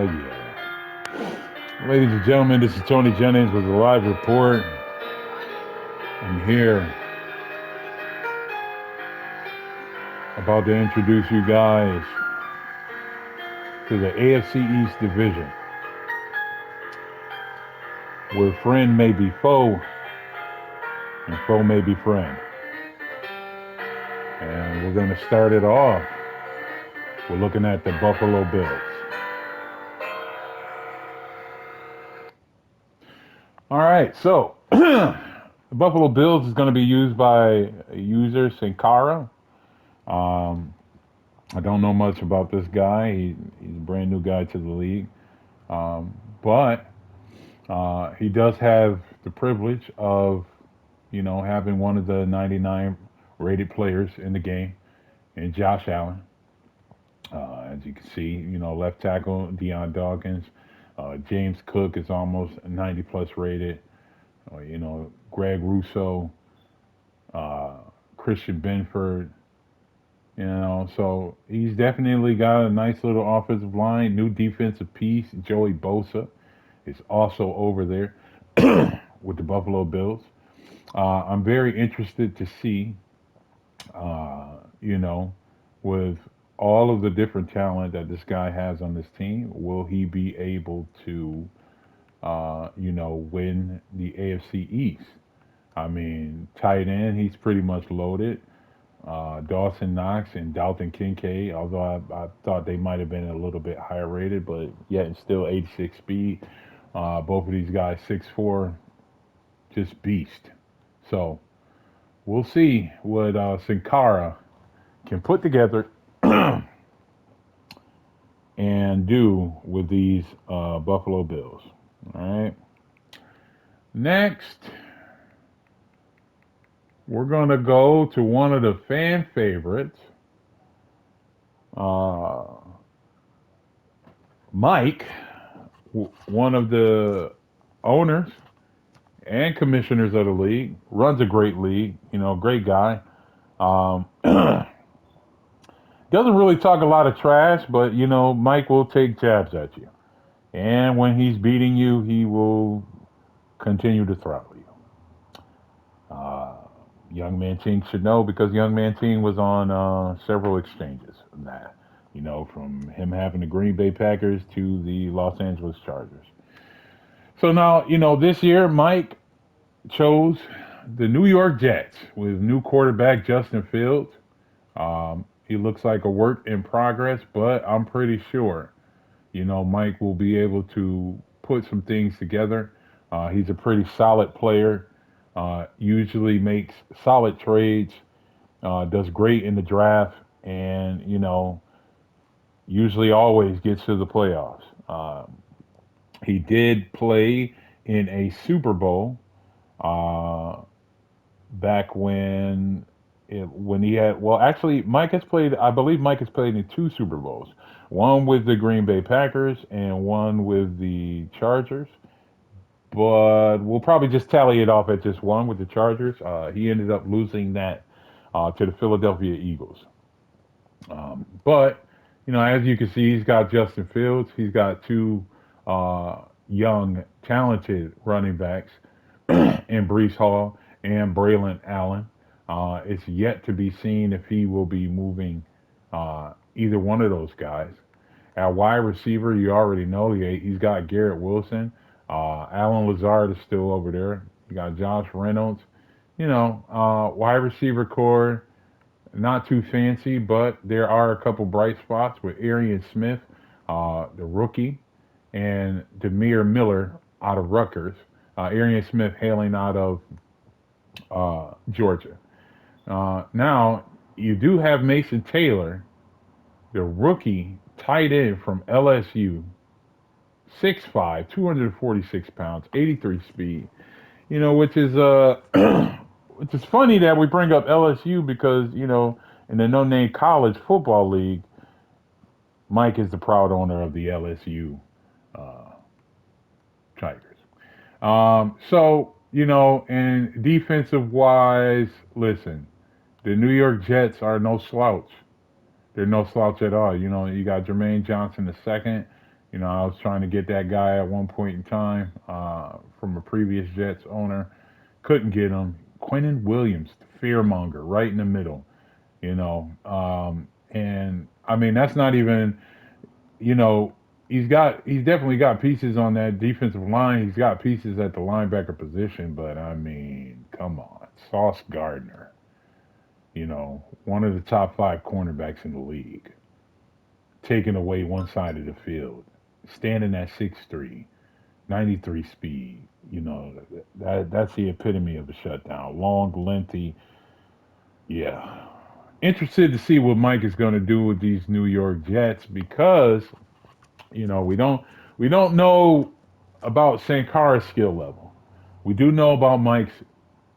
Yeah. Ladies and gentlemen, this is Tony Jennings with the live report. I'm here about to introduce you guys to the AFC East Division, where friend may be foe and foe may be friend. And we're going to start it off. We're looking at the Buffalo Bills. All right, so the Buffalo Bills is going to be used by user Sankara. Um, I don't know much about this guy. He's a brand new guy to the league. But he does have the privilege of, having one of the 99 rated players in the game, and Josh Allen. As you can see, left tackle Deion Dawkins. James Cook is almost 90 plus rated. Greg Russo, uh, Christian Benford. So he's definitely got a nice little offensive line, new defensive piece. Joey Bosa is also over there with the Buffalo Bills. I'm very interested to see, you know, with all of the different talent that this guy has on this team, will he be able to, win the AFC East? I mean, tight end, he's pretty much loaded. Dawson Knox and Dalton Kincaid, although I thought they might have been a little bit higher rated, but yet and still 86 speed. Both of these guys 6'4", just beast. So we'll see what Sankara can put together and do with these Buffalo Bills. All right. Next, we're going to go to one of the fan favorites, uh, Mike, one of the owners and commissioners of the league, runs a great league, great guy. Um, doesn't really talk a lot of trash, but Mike will take jabs at you. And when he's beating you, he will continue to throttle you. Uh, Young Man Ting should know because Young Man Ting was on several exchanges of that. From him having the Green Bay Packers to the Los Angeles Chargers. So now, this year, Mike chose the New York Jets with new quarterback Justin Fields. He looks like a work in progress, but I'm pretty sure, Mike will be able to put some things together. He's a pretty solid player, usually makes solid trades, does great in the draft, and, usually always gets to the playoffs. He did play in a Super Bowl uh, back when he had, well, actually Mike has played, I believe Mike has played in two Super Bowls, one with the Green Bay Packers and one with the Chargers, but we'll probably just tally it off at just one with the Chargers. He ended up losing that to the Philadelphia Eagles. But as you can see, he's got Justin Fields. He's got two young, talented running backs in Brees Hall and Braylon Allen. It's yet to be seen if he will be moving either one of those guys. At wide receiver, you already know he's got Garrett Wilson. Alan Lazard is still over there. You got Josh Reynolds. Wide receiver core, not too fancy, but there are a couple bright spots with Arian Smith, the rookie, and Demir Miller out of Rutgers. Arian Smith hailing out of Georgia. Now, you do have Mason Taylor, the rookie tight end from LSU, 6'5", 246 pounds, 83 speed. Which is which is funny that we bring up LSU because in the no name college football league, Mike is the proud owner of the LSU uh, Tigers. And defensive wise, listen, the New York Jets are no slouch. They're no slouch at all. You got Jermaine Johnson the second. I was trying to get that guy at one point in time from a previous Jets owner. Couldn't get him. Quentin Williams, the fearmonger, right in the middle. And I mean that's not even. You know, he's definitely got pieces on that defensive line. He's got pieces at the linebacker position, but I mean, come on, Sauce Gardner. One of the top five cornerbacks in the league, taking away one side of the field, standing at 6'3", 93 speed. That's the epitome of a shutdown. Long, lengthy. Yeah. Interested to see what Mike is going to do with these New York Jets because we don't know about Sankara's skill level. We do know about Mike's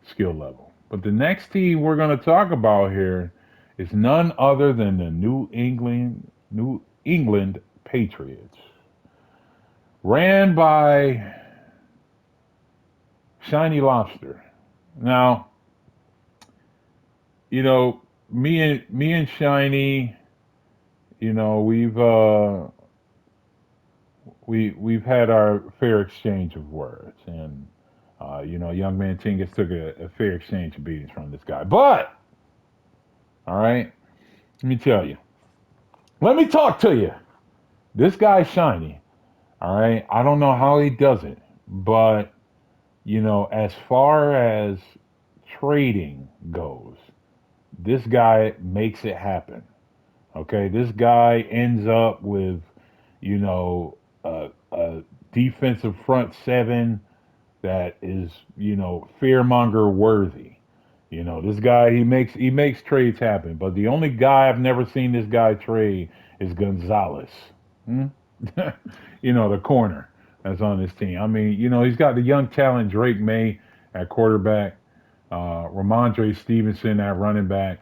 skill level. But the next team we're going to talk about here is none other than the New England Patriots, ran by Shiny Lobster. Now, you know, me and Shiny, we've had our fair exchange of words, and young man Tingus took a fair exchange of beatings from this guy. But all right, let me tell you, let me talk to you. This guy's shiny. All right, I don't know how he does it, but as far as trading goes, this guy makes it happen. Okay, this guy ends up with a defensive front seven that is fearmonger worthy. This guy he makes trades happen. But the only guy I've never seen this guy trade is Gonzalez. Hmm? The corner that's on this team. I mean, he's got the young talent Drake May at quarterback, Ramondre Stevenson at running back,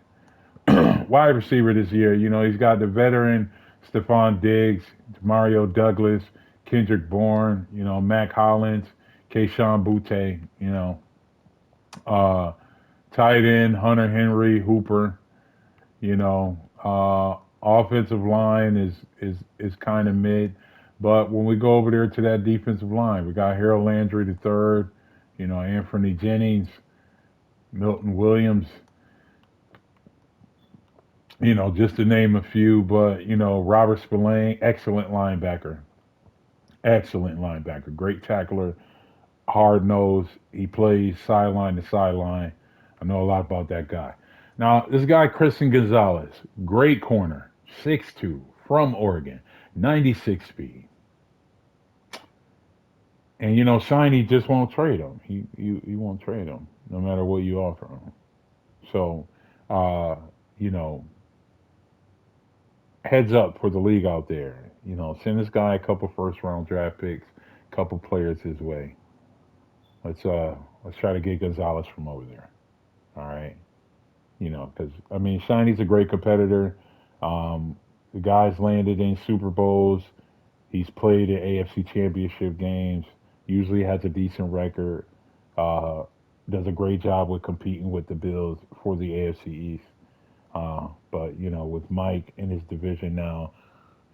wide receiver this year. He's got the veteran Stephon Diggs, Mario Douglas, Kendrick Bourne, Mac Hollins, Kayshawn Butte, uh, tight end Hunter Henry Hooper. Offensive line is kind of mid, but when we go over there to that defensive line, we got Harold Landry the third, Anthony Jennings, Milton Williams, just to name a few. But Robert Spillane, excellent linebacker, great tackler, hard nose. He plays sideline to sideline. I know a lot about that guy. Now, this guy, Christian Gonzalez, great corner, 6'2", from Oregon, 96 speed. And, Shiny just won't trade him. He won't trade him, no matter what you offer him. So, uh, you know, heads up for the league out there. Send this guy a couple first round draft picks, couple players his way. Let's try to get Gonzalez from over there. All right. Because I mean, Shiny's a great competitor. The guy's landed in Super Bowls. He's played in AFC Championship games. Usually has a decent record. Uh, does a great job with competing with the Bills for the AFC East. But with Mike in his division now,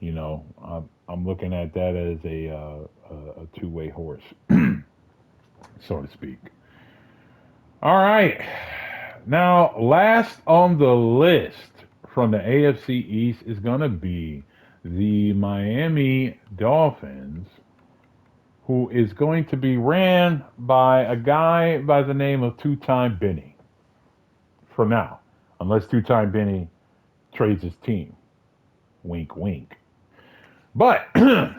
I'm looking at that as a two-way horse, so to speak. All right. Now, last on the list from the AFC East is going to be the Miami Dolphins, who is going to be ran by a guy by the name of Two-Time Benny for now, unless Two-Time Benny trades his team. Wink, wink. But,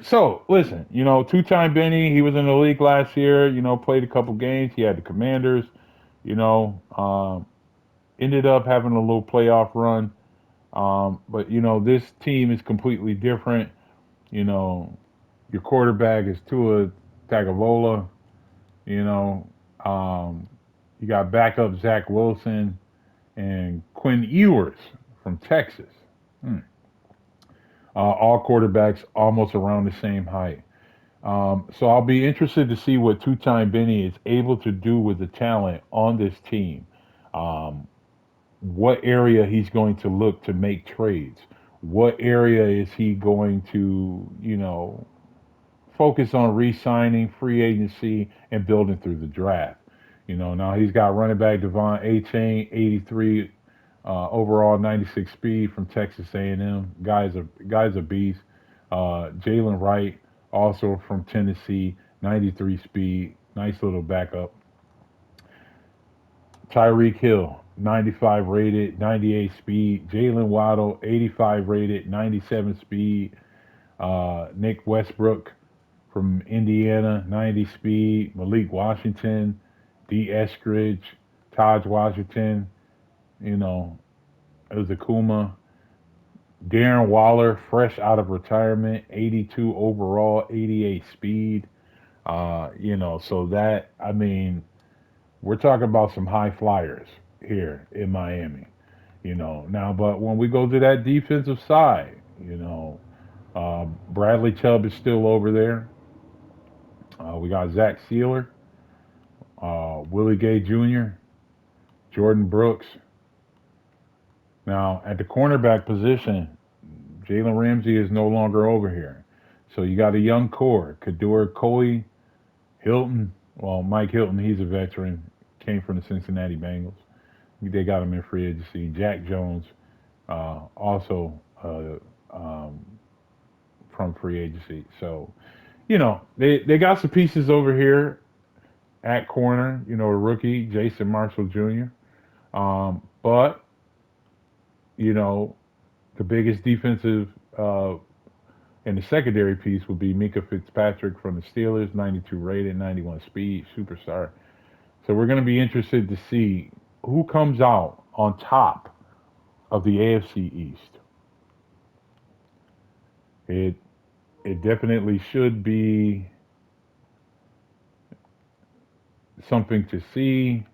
so, listen, Two-Time Benny, he was in the league last year, played a couple games. He had the Commanders, you know, um, ended up having a little playoff run. But this team is completely different. You know, your quarterback is Tua Tagovailoa. You know, um, you got backup Zach Wilson and Quinn Ewers from Texas. Hmm. All quarterbacks almost around the same height. So I'll be interested to see what two-time Benny is able to do with the talent on this team. Um, what area he's going to look to make trades. What area is he going to, focus on re-signing, free agency, and building through the draft. Now he's got running back Devon A-Chain, 83 overall, 96 speed from Texas A&M. Guy's a beast. Jalen Wright, also from Tennessee, 93 speed. Nice little backup. Tyreek Hill, 95 rated, 98 speed. Jalen Waddle, 85 rated, 97 speed. Nick Westbrook from Indiana, 90 speed. Malik Washington, D. Eskridge, Taj Washington, you know, Uzakuma. Darren Waller, fresh out of retirement, 82 overall, 88 speed. So that, I mean, we're talking about some high flyers here in Miami. Now, but when we go to that defensive side, Bradley Chubb is still over there. We got Zach Sealer, Willie Gay Jr., Jordan Brooks. Now, at the cornerback position, Jalen Ramsey is no longer over here. So you got a young core. Kador Coy, Hilton. Well, Mike Hilton, he's a veteran, came from the Cincinnati Bengals. They got him in free agency. Jack Jones, also from free agency. So, they got some pieces over here at corner, a rookie, Jason Marshall Jr. But, you know, the biggest defensive and the secondary piece would be Mika Fitzpatrick from the Steelers, 92 rated, 91 speed, superstar. So we're going to be interested to see who comes out on top of the AFC East. It it definitely should be something to see.